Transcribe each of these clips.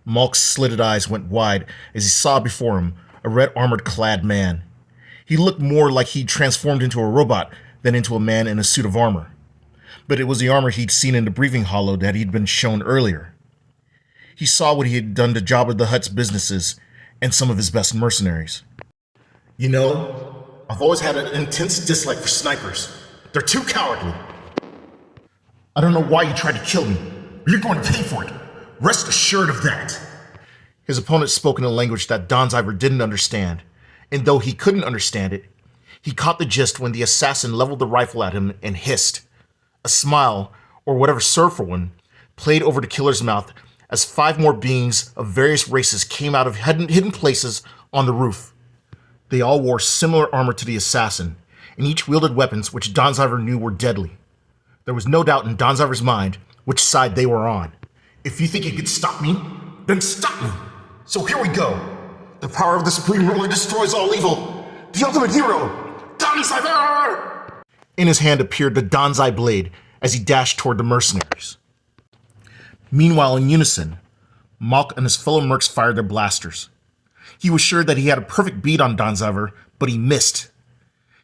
Malk's slitted eyes went wide as he saw before him a red armored-clad man. He looked more like he'd transformed into a robot than into a man in a suit of armor. But it was the armor he'd seen in the briefing hollow that he'd been shown earlier. He saw what he had done to Jabba the Hutt's businesses and some of his best mercenaries. You know, I've always had an intense dislike for snipers. They're too cowardly. I don't know why you tried to kill me, but you're going to pay for it. Rest assured of that. His opponent spoke in a language that Danzaiver didn't understand, and though he couldn't understand it, he caught the gist when the assassin leveled the rifle at him and hissed. A smile, or whatever served for one, played over the killer's mouth as 5 more beings of various races came out of hidden places on the roof. They all wore similar armor to the assassin, and each wielded weapons which Danzaiver knew were deadly. There was no doubt in Danzaiver's mind which side they were on. If you think you could stop me, then stop me. So here we go. The power of the Supreme Ruler destroys all evil. The ultimate hero, Danzaiver! In his hand appeared the Danzai blade as he dashed toward the mercenaries. Meanwhile, in unison, Malk and his fellow mercs fired their blasters. He was sure that he had a perfect bead on Danzaiver, but he missed.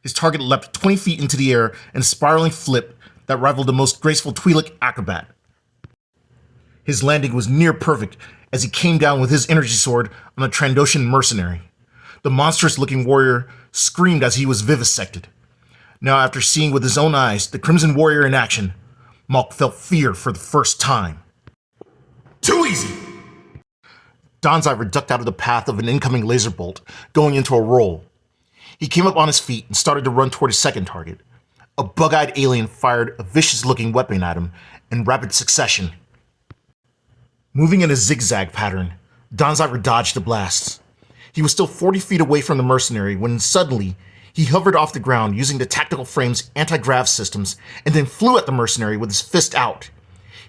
His target leapt 20 feet into the air in a spiraling flip that rivaled the most graceful Twi'lek acrobat. His landing was near perfect as he came down with his energy sword on a Trandoshan mercenary. The monstrous-looking warrior screamed as he was vivisected. Now, after seeing with his own eyes the Crimson Warrior in action, Malk felt fear for the first time. Too easy! Danzaiver ducked out of the path of an incoming laser bolt, going into a roll. He came up on his feet and started to run toward his second target. A bug-eyed alien fired a vicious-looking weapon at him in rapid succession. Moving in a zigzag pattern, Danzaiver dodged the blasts. He was still 40 feet away from the mercenary when suddenly he hovered off the ground using the tactical frame's anti-grav systems and then flew at the mercenary with his fist out.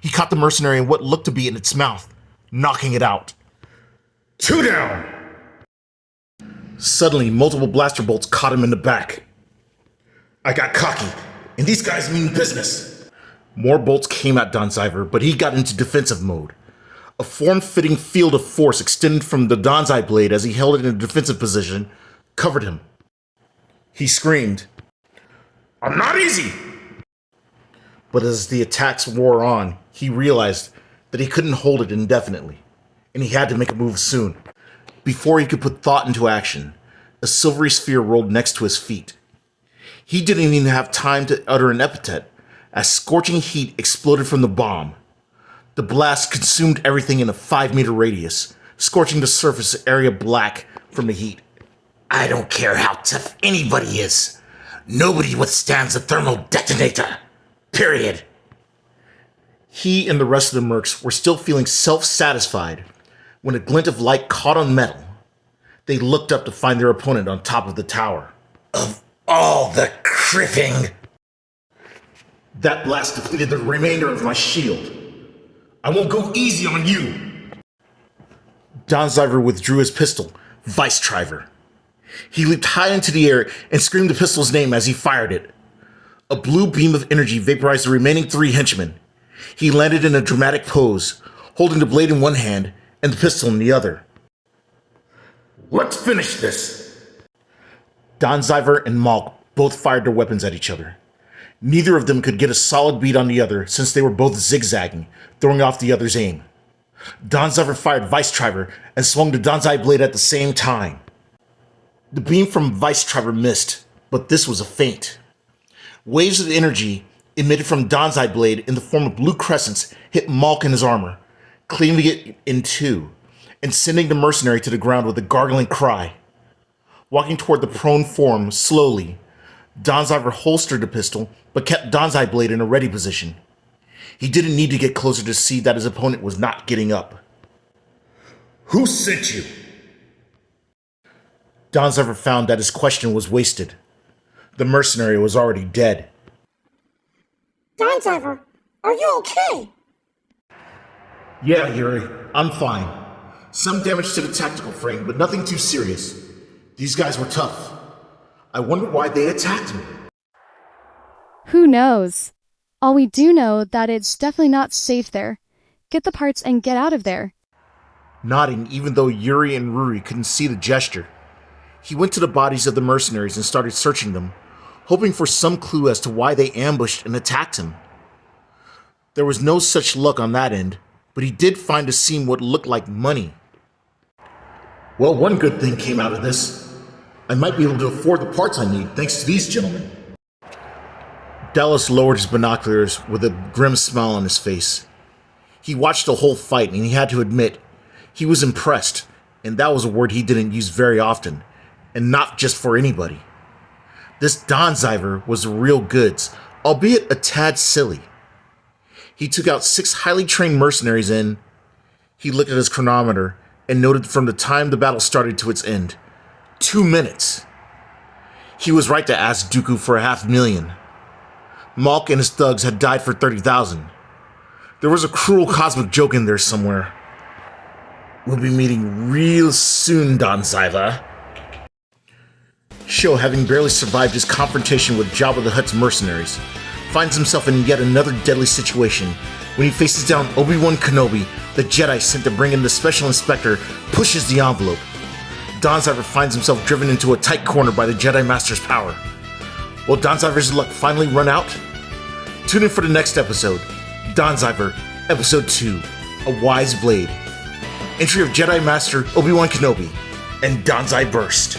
He caught the mercenary in what looked to be in its mouth, knocking it out. 2 down! Suddenly, multiple blaster bolts caught him in the back. I got cocky, and these guys mean business. More bolts came at Danzaiver, but he got into defensive mode. A form-fitting field of force extended from the Danzai blade as he held it in a defensive position, covered him. He screamed, "I'm not easy!" But as the attacks wore on, he realized that he couldn't hold it indefinitely, and he had to make a move soon. Before he could put thought into action, a silvery sphere rolled next to his feet. He didn't even have time to utter an epithet, as scorching heat exploded from the bomb. The blast consumed everything in a 5-meter radius, scorching the surface area black from the heat. I don't care how tough anybody is. Nobody withstands a thermal detonator. Period. He and the rest of the mercs were still feeling self-satisfied when a glint of light caught on metal. They looked up to find their opponent on top of the tower. Of all the cripping! That blast depleted the remainder of my shield. I won't go easy on you! Danzaiver withdrew his pistol, Vice-Triver. He leaped high into the air and screamed the pistol's name as he fired it. A blue beam of energy vaporized the remaining 3 henchmen. He landed in a dramatic pose, holding the blade in one hand and the pistol in the other. Let's finish this! Danzaiver and Malk both fired their weapons at each other. Neither of them could get a solid bead on the other since they were both zigzagging, throwing off the other's aim. Danzaiver fired Vice-Triver and swung the Danzai blade at the same time. The beam from Vice-Triver missed, but this was a feint. Waves of energy emitted from Danzai blade in the form of blue crescents hit Malk in his armor, cleaving it in 2, and sending the mercenary to the ground with a gargling cry. Walking toward the prone form slowly, Danzaiver holstered the pistol, but kept Danzai blade in a ready position. He didn't need to get closer to see that his opponent was not getting up. Who sent you? Danzaiver found that his question was wasted. The mercenary was already dead. Danzaiver, are you okay? Yeah, Yuri, I'm fine. Some damage to the tactical frame, but nothing too serious. These guys were tough. I wonder why they attacked me. Who knows? All we do know that it's definitely not safe there. Get the parts and get out of there. nodding even though Yuri and Ruri couldn't see the gesture. He went to the bodies of the mercenaries and started searching them, hoping for some clue as to why they ambushed and attacked him. There was no such luck on that end, but he did find a seam what looked like money. Well, one good thing came out of this. I might be able to afford the parts I need thanks to these gentlemen. Dallas lowered his binoculars with a grim smile on his face. He watched the whole fight and he had to admit, he was impressed, and that was a word he didn't use very often, and not just for anybody. This Danzaiver was the real goods, albeit a tad silly. He took out 6 highly trained mercenaries and he looked at his chronometer and noted from the time the battle started to its end, 2 minutes. He was right to ask Dooku for 500,000. Malk and his thugs had died for 30,000. There was a cruel cosmic joke in there somewhere. We'll be meeting real soon, Danzaiver. Sho, having barely survived his confrontation with Jabba the Hutt's mercenaries, finds himself in yet another deadly situation when he faces down Obi-Wan Kenobi. The Jedi sent to bring in the Special Inspector pushes the envelope. Danzaiver finds himself driven into a tight corner by the Jedi Master's power. Will Danzaiver's luck finally run out? Tune in for the next episode, Danzaiver, Episode 2, A Wise Blade. Entry of Jedi Master Obi-Wan Kenobi and Danzai Burst.